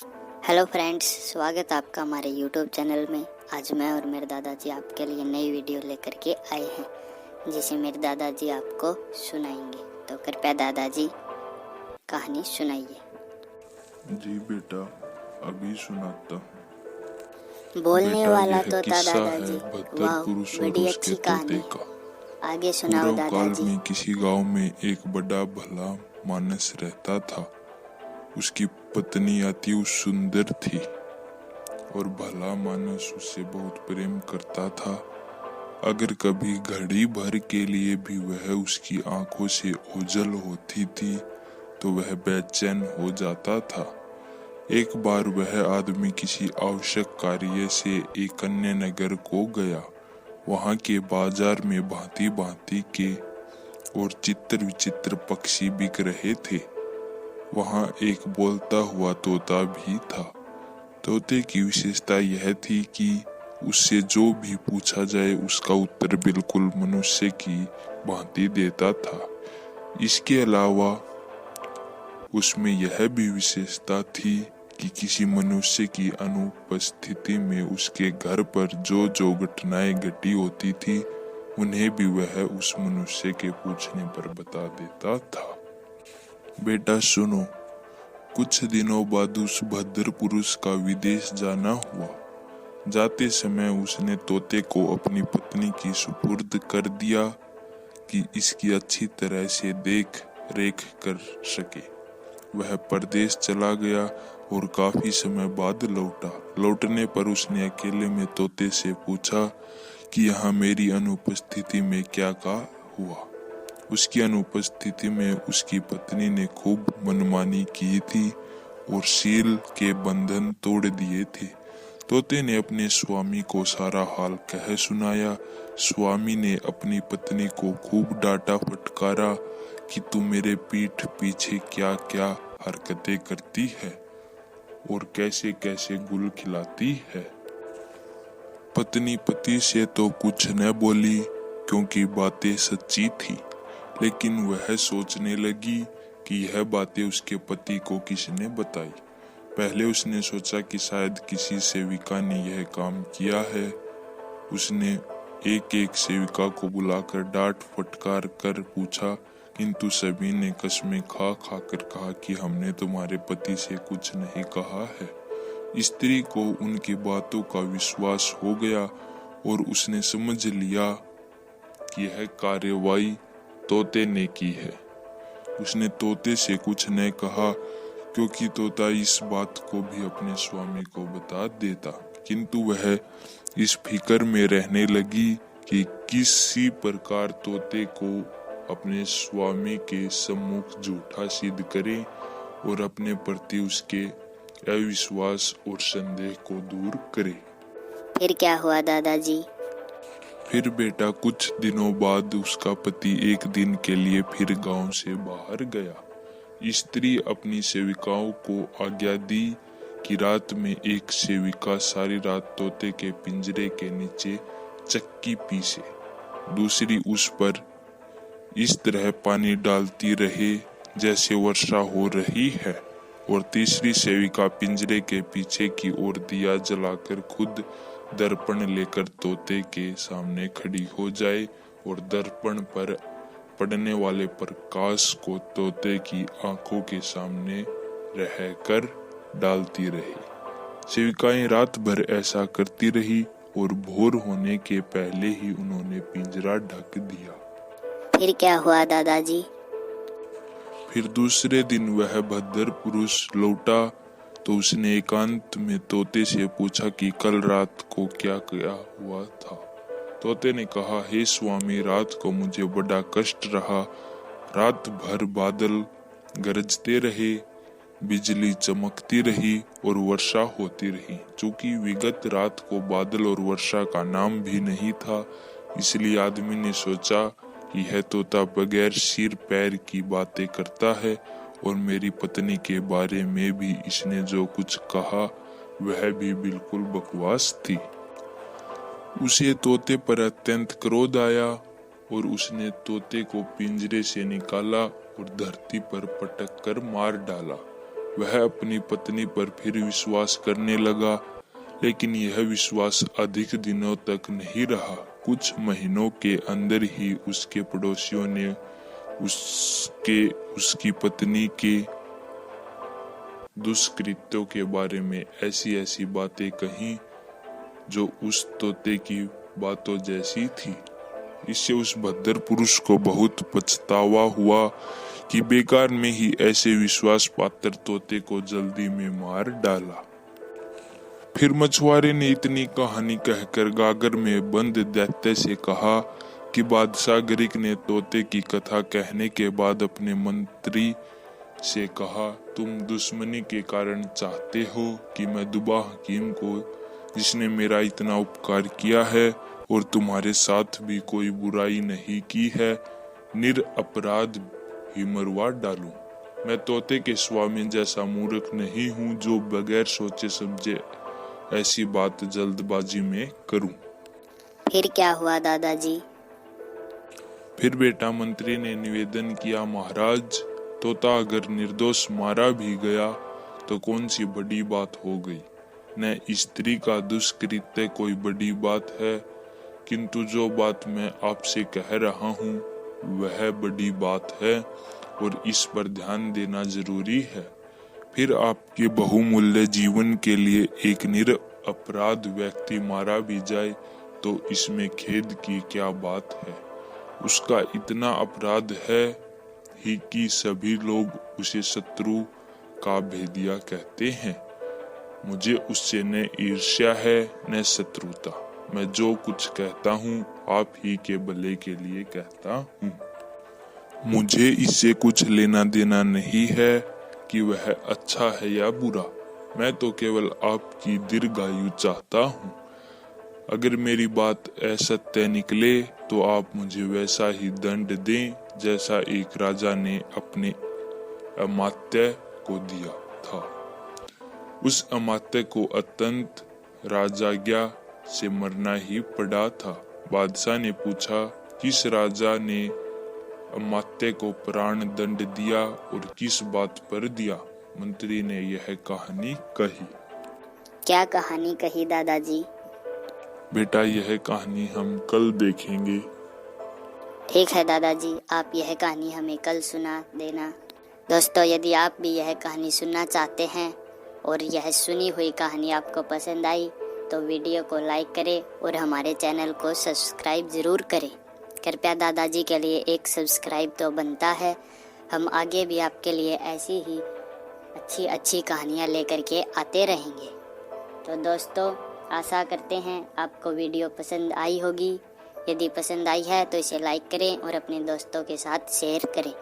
Hello friends, स्वागत है आपका हमारे यूट्यूब चैनल में। आज मैं और मेरे दादाजी आपके लिए नई वीडियो लेकर के आए हैं जिसे मेरे दादाजी आपको सुनाएंगे। तो कृपया दादाजी कहानी सुनाइए। जी बेटा, अभी सुनाता हूँ। बोलने बेटा, वाला यह तो था किस्सा है दादाजी। भद्दर वाह, पुरुष और बड़ी उसके अच्छी कहानी तोते है। का। आगे सुनाओ पूर्व काल दादाजी। में किसी गांव में एक बड़ा भला मानस रहता था। उसकी पत्नी अति सुंदर थी और भला मानस उससे बहुत प्रेम करता था। अगर कभी घड़ी भर के लिए भी वह उसकी आंखों से ओझल होती थी तो वह बेचैन हो जाता था। एक बार वह आदमी किसी आवश्यक कार्य से एक अन्य नगर को गया। वहां के बाजार में भांति भांति के और चित्र विचित्र पक्षी बिक रहे थे। वहां एक बोलता हुआ तोता भी था। तोते की विशेषता यह थी कि उससे जो भी पूछा जाए उसका उत्तर बिल्कुल मनुष्य की भांति देता था। इसके अलावा उसमें यह भी विशेषता थी कि किसी मनुष्य की अनुपस्थिति में उसके घर पर जो जो घटनाएं घटी होती थी उन्हें भी वह उस मनुष्य के पूछने पर बता देता था। बेटा सुनो, कुछ दिनों बाद उस भद्र पुरुष का विदेश जाना हुआ। जाते समय उसने तोते को अपनी पत्नी की सुपुर्द कर दिया कि इसकी अच्छी तरह से देख रेख कर सके। वह परदेश चला गया और काफी समय बाद लौटा। लौटने पर उसने अकेले में तोते से पूछा कि यहाँ मेरी अनुपस्थिति में क्या हुआ। उसकी अनुपस्थिति में उसकी पत्नी ने खूब मनमानी की थी और शील के बंधन तोड़ दिए थे। तोते ने अपने स्वामी को सारा हाल कह सुनाया। स्वामी ने अपनी पत्नी को खूब डांटा फटकारा कि तू मेरे पीठ पीछे क्या क्या हरकतें करती है और कैसे कैसे गुल खिलाती है। पत्नी पति से तो कुछ न बोली क्योंकि बातें सच्ची थी, लेकिन वह सोचने लगी कि यह बातें उसके पति को किसने बताई। पहले उसने सोचा कि शायद किसी सेविका ने यह काम किया है। उसने एक एक सेविका को बुलाकर डांट फटकार कर पूछा, किंतु सभी ने कसमें खा खा कर कहा कि हमने तुम्हारे पति से कुछ नहीं कहा है। स्त्री को उनकी बातों का विश्वास हो गया और उसने समझ लिया कि यह कार्रवाई तोते ने की है। उसने तोते से कुछ न कहा क्योंकि तोता इस बात को भी अपने स्वामी को बता देता, किंतु वह इस फिक्र में रहने लगी कि किसी प्रकार तोते को अपने स्वामी के सम्मुख झूठा सिद्ध करे और अपने प्रति उसके अविश्वास और संदेह को दूर करे। फिर क्या हुआ दादाजी? फिर बेटा, कुछ दिनों बाद उसका पति एक दिन के लिए फिर गांव से बाहर गया। स्त्री अपनी सेविकाओं को आज्ञा दी कि रात में एक सेविका सारी रात तोते के पिंजरे के नीचे चक्की पीसे, दूसरी उस पर इस तरह पानी डालती रहे जैसे वर्षा हो रही है, और तीसरी सेविका पिंजरे के पीछे की ओर दिया जलाकर खुद दर्पण लेकर तोते के सामने खड़ी हो जाए और दर्पण पर पड़ने वाले प्रकाश को तोते की आंखों के सामने रहकर डालती रही। सेविकाएं रात भर ऐसा करती रही और भोर होने के पहले ही उन्होंने पिंजरा ढक दिया। फिर क्या हुआ दादाजी? फिर दूसरे दिन वह भद्र पुरुष लौटा तो उसने एकांत में तोते से पूछा कि कल रात को क्या क्या हुआ था। तोते ने कहा, हे स्वामी, रात को मुझे बड़ा कष्ट रहा। रात भर बादल गरजते रहे, बिजली चमकती रही और वर्षा होती रही। चूंकि विगत रात को बादल और वर्षा का नाम भी नहीं था, इसलिए आदमी ने सोचा कि यह तोता बगैर सिर पैर की बातें करता है और मेरी पत्नी के बारे में भी इसने जो कुछ कहा वह भी बिल्कुल बकवास थी। उसे तोते पर अत्यंत क्रोध आया और उसने तोते को पिंजरे से निकाला और धरती पर पटक कर मार डाला। वह अपनी पत्नी पर फिर विश्वास करने लगा, लेकिन यह विश्वास अधिक दिनों तक नहीं रहा। कुछ महीनों के अंदर ही उसके पड़ोसियों ने उसकी पत्नी के दुष्कृत्यों के बारे में ऐसी ऐसी बातें कही जो उस तोते की बातों जैसी थी। इससे उस भद्र पुरुष को बहुत पछतावा हुआ कि बेकार में ही ऐसे विश्वास पात्र तोते को जल्दी में मार डाला। फिर मछुआरे ने इतनी कहानी कहकर गागर में बंद दैत्य से कहा कि बादशाह ग्रीक ने तोते की कथा कहने के बाद अपने मंत्री से कहा, तुम दुश्मनी के कारण चाहते हो कि मैं दुबा हकीम को, जिसने मेरा इतना उपकार किया है और तुम्हारे साथ भी कोई बुराई नहीं की है, निरपराध ही मरवा डालूं। मैं तोते के स्वामी जैसा मूर्ख नहीं हूँ जो बगैर सोचे समझे ऐसी बात जल्दबाजी में करूं। फिर क्या हुआ दादाजी? फिर बेटा मंत्री ने निवेदन किया, महाराज, तोता अगर निर्दोष मारा भी गया तो कौन सी बड़ी बात हो गई। न स्त्री का दुष्कृत्य कोई बड़ी बात है, किंतु जो बात मैं आपसे कह रहा हूँ वह बड़ी बात है और इस पर ध्यान देना जरूरी है। फिर आपके बहुमूल्य जीवन के लिए एक निरपराध व्यक्ति मारा भी जाए तो इसमें खेद की क्या बात है। उसका इतना अपराध है ही कि सभी लोग उसे शत्रु का भेदिया कहते हैं। मुझे उससे न ईर्ष्या है न शत्रुता। मैं जो कुछ कहता हूँ आप ही के भले के लिए कहता हूँ। मुझे इससे कुछ लेना देना नहीं है कि वह अच्छा है या बुरा। मैं तो केवल आपकी दीर्घायु चाहता हूँ। अगर मेरी बात असत्य निकले तो आप मुझे वैसा ही दंड दें जैसा एक राजा ने अपने अमात्य को दिया था। उस अमात्य को अत्यंत राजाज्ञा से मरना ही पड़ा था। बादशाह ने पूछा, किस राजा ने अमात्य को प्राण दंड दिया और किस बात पर दिया? मंत्री ने यह कहानी कही। क्या कहानी कही दादाजी? बेटा यह कहानी हम कल देखेंगे। ठीक है दादाजी, आप यह कहानी हमें कल सुना देना। दोस्तों, यदि आप भी यह कहानी सुनना चाहते हैं और यह सुनी हुई कहानी आपको पसंद आई तो वीडियो को लाइक करें और हमारे चैनल को सब्सक्राइब ज़रूर करें। कृपया दादाजी के लिए एक सब्सक्राइब तो बनता है। हम आगे भी आपके लिए ऐसी ही अच्छी अच्छी कहानियाँ लेकर के आते रहेंगे। तो दोस्तों, आशा करते हैं आपको वीडियो पसंद आई होगी। यदि पसंद आई है तो इसे लाइक करें और अपने दोस्तों के साथ शेयर करें।